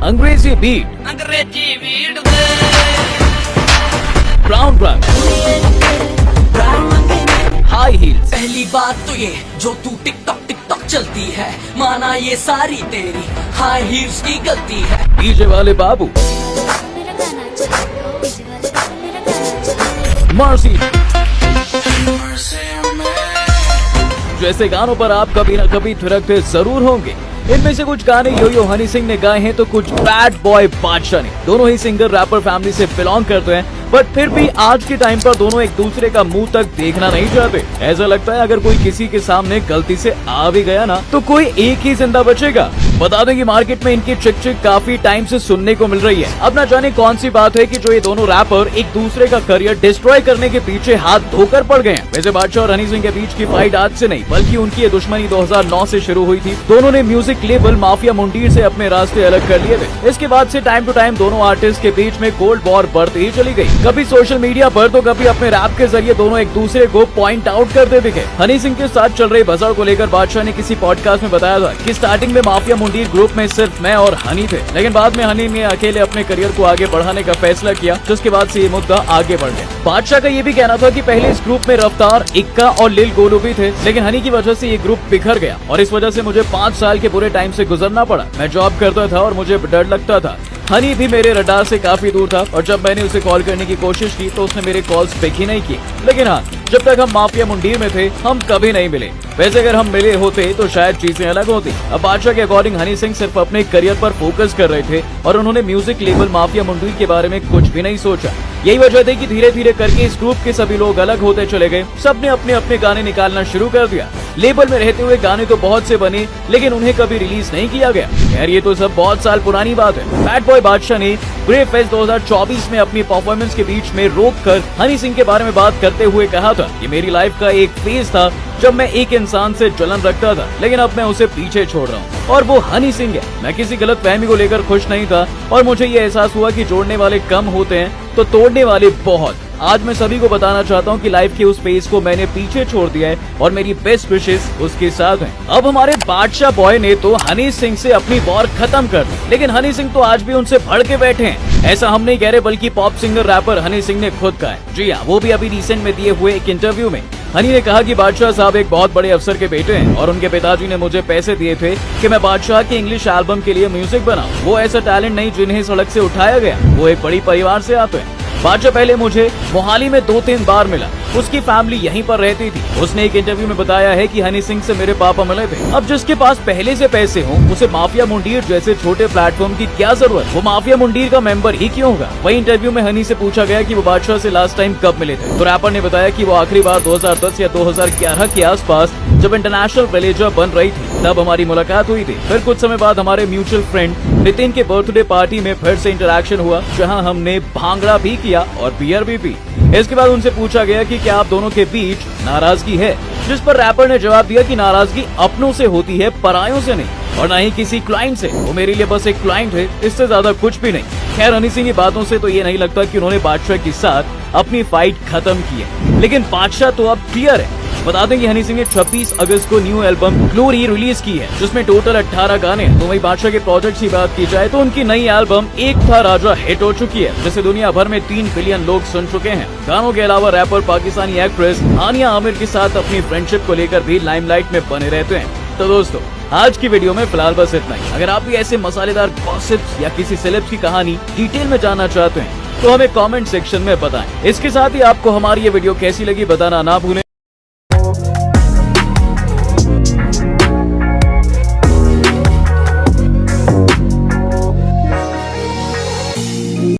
अंग्रेजी beat, brown रंग, high heels. पहली बात तो ये जो तू टिकटॉक चलती है, माना ये सारी तेरी हाई हील्स की गलती है। डीजे वाले बाबू, मर्सी जैसे गानों पर आप कभी न कभी थिरकते जरूर होंगे। इनमें से कुछ गाने यो यो हनी सिंह ने गाए हैं तो कुछ बैड बॉय बादशाह ने। दोनों ही सिंगर रैपर फैमिली से बिलोंग करते हैं, बट फिर भी आज के टाइम पर दोनों एक दूसरे का मुंह तक देखना नहीं चाहते। ऐसा लगता है अगर कोई किसी के सामने गलती से आ भी गया ना तो कोई एक ही जिंदा बचेगा। बता दें कि मार्केट में इनकी चिक काफी टाइम से सुनने को मिल रही है। अब न जाने कौन सी बात है कि जो ये दोनों रैपर एक दूसरे का करियर डिस्ट्रॉय करने के पीछे हाथ धोकर पड़ गए हैं। वैसे बादशाह और हनी सिंह के बीच की फाइट आज से नहीं बल्कि उनकी ये दुश्मनी 2009 से शुरू हुई थी। दोनों ने म्यूजिक लेबल माफिया मुंडीर से अपने रास्ते अलग कर लिए थे। इसके बाद से टाइम टू टाइम दोनों आर्टिस्ट के बीच में कोल्ड वॉर बढ़ती ही चली गई। कभी सोशल मीडिया पर तो कभी अपने रैप के जरिए दोनों एक दूसरे को पॉइंट आउट करते दिखे। हनी सिंह के साथ चल रही भसड़ को लेकर बादशाह ने किसी पॉडकास्ट में बताया था कि स्टार्टिंग में माफिया मुंडीर ग्रुप में सिर्फ मैं और हनी थे, लेकिन बाद में हनी ने अकेले अपने करियर को आगे बढ़ाने का फैसला किया, जिसके बाद से ये मुद्दा आगे बढ़ गया। बादशाह का ये भी कहना था कि पहले इस ग्रुप में रफ्तार, इक्का और लिल गोलू भी थे, लेकिन हनी की वजह से ये ग्रुप बिखर गया और इस वजह से मुझे 5 साल के बुरे टाइम से गुजरना पड़ा। मैं जॉब करता था और मुझे डर लगता था। हनी भी मेरे रडार से काफी दूर था और जब मैंने उसे कॉल करने की कोशिश की तो उसने मेरे कॉल्स पिक ही नहीं किए। लेकिन हाँ, जब तक हम माफिया मुंडीर में थे हम कभी नहीं मिले। वैसे अगर हम मिले होते तो शायद चीजें अलग होती। अब बादशाह के अकॉर्डिंग हनी सिंह सिर्फ अपने करियर पर फोकस कर रहे थे और उन्होंने म्यूजिक लेबल माफिया मुंडीर के बारे में कुछ भी नहीं सोचा। यही वजह थी कि धीरे धीरे करके इस ग्रुप के सभी लोग अलग होते चले गए। सबने अपने अपने गाने निकालना शुरू कर दिया। लेबल में रहते हुए गाने तो बहुत से बने, लेकिन उन्हें कभी रिलीज नहीं किया गया। खैर ये तो सब बहुत साल पुरानी बात है। बैड बॉय बादशाह ने ग्रे फेस्ट 2024 में अपनी परफॉर्मेंस के बीच में रोककर हनी सिंह के बारे में बात करते हुए कहा था कि मेरी लाइफ का एक फेज था जब मैं एक इंसान से जलन रखता था, लेकिन अब मैं उसे पीछे छोड़ रहा हूँ और वो हनी सिंह है। मैं किसी गलत फहमी को लेकर खुश नहीं था और मुझे ये एहसास हुआ कि जोड़ने वाले कम होते हैं तो तोड़ने वाले बहुत। आज मैं सभी को बताना चाहता हूँ कि लाइफ के उस फेज को मैंने पीछे छोड़ दिया है और मेरी बेस्ट विशेस उसके साथ हैं। अब हमारे बादशाह बॉय ने तो हनी सिंह से अपनी वॉर खत्म कर दी, लेकिन हनी सिंह तो आज भी उनसे भड़के बैठे हैं। ऐसा हम नहीं कह रहे बल्कि pop singer rapper Honey Singh ने खुद कहा है। जी हाँ, वो भी अभी रिसेंट में दिए हुए एक इंटरव्यू में हनी ने कहा कि बादशाह साहब एक बहुत बड़े अफसर के बेटे हैं और उनके पिताजी ने मुझे पैसे दिए थे कि मैं बादशाह के इंग्लिश एल्बम के लिए म्यूजिक बनाऊं। वो ऐसा टैलेंट नहीं जिन्हें सड़क से उठाया गया, वो एक बड़ी परिवार से आते हैं। बादशाह पहले मुझे मोहाली में 2-3 बार मिला, उसकी फैमिली यहीं पर रहती थी। उसने एक इंटरव्यू में बताया है कि हनी सिंह से मेरे पापा मिले थे। अब जिसके पास पहले से पैसे हों उसे माफिया मुंडीर जैसे छोटे प्लेटफॉर्म की क्या जरूरत, वो माफिया मुंडीर का मेंबर ही क्यों होगा। वही इंटरव्यू में हनी से पूछा गया कि वो बादशाह से लास्ट टाइम कब मिले थे, तो रैपर ने बताया कि वो आखिरी बार 2010 या 2011 के आसपास जब इंटरनेशनल विलेजर बन रही थी तब हमारी मुलाकात हुई थी। फिर कुछ समय बाद हमारे म्यूचुअल फ्रेंड नितिन के बर्थडे पार्टी में फिर से इंटरेक्शन हुआ, जहां हमने भांगड़ा भी किया और बियर भी पी। इसके बाद उनसे पूछा गया कि क्या आप दोनों के बीच नाराजगी है, जिस पर रैपर ने जवाब दिया कि नाराजगी अपनों से होती है, परायों से नहीं, और न ही किसी क्लाइंट से। वो मेरे लिए बस एक क्लाइंट है, इससे ज्यादा कुछ भी नहीं। खैर हनी सिंह की बातों से तो ये नहीं लगता कि उन्होंने बादशाह के साथ अपनी फाइट खत्म की है, लेकिन बादशाह तो अब क्लियर है। बता दें कि हनी सिंह ने 26 अगस्त को न्यू एल्बम ग्लोरी रिलीज की है, जिसमें टोटल 18 गाने। तो वही बादशाह के प्रोजेक्ट की बात की जाए तो उनकी नई एल्बम एक था राजा हिट हो चुकी है, जिसे दुनिया भर में 3 बिलियन लोग सुन चुके हैं। गानों के अलावा रैपर पाकिस्तानी एक्ट्रेस हानिया आमिर के साथ अपनी फ्रेंडशिप को लेकर भी लाइमलाइट में बने रहते हैं। तो दोस्तों आज की वीडियो में फिलहाल बस इतना ही। अगर आप भी ऐसे मसालेदार गॉसिप्स या किसी सेलेब्स की कहानी डिटेल में जानना चाहते हैं तो हमें कमेंट सेक्शन में बताएं। इसके साथ ही आपको हमारी ये वीडियो कैसी लगी बताना ना भूलें।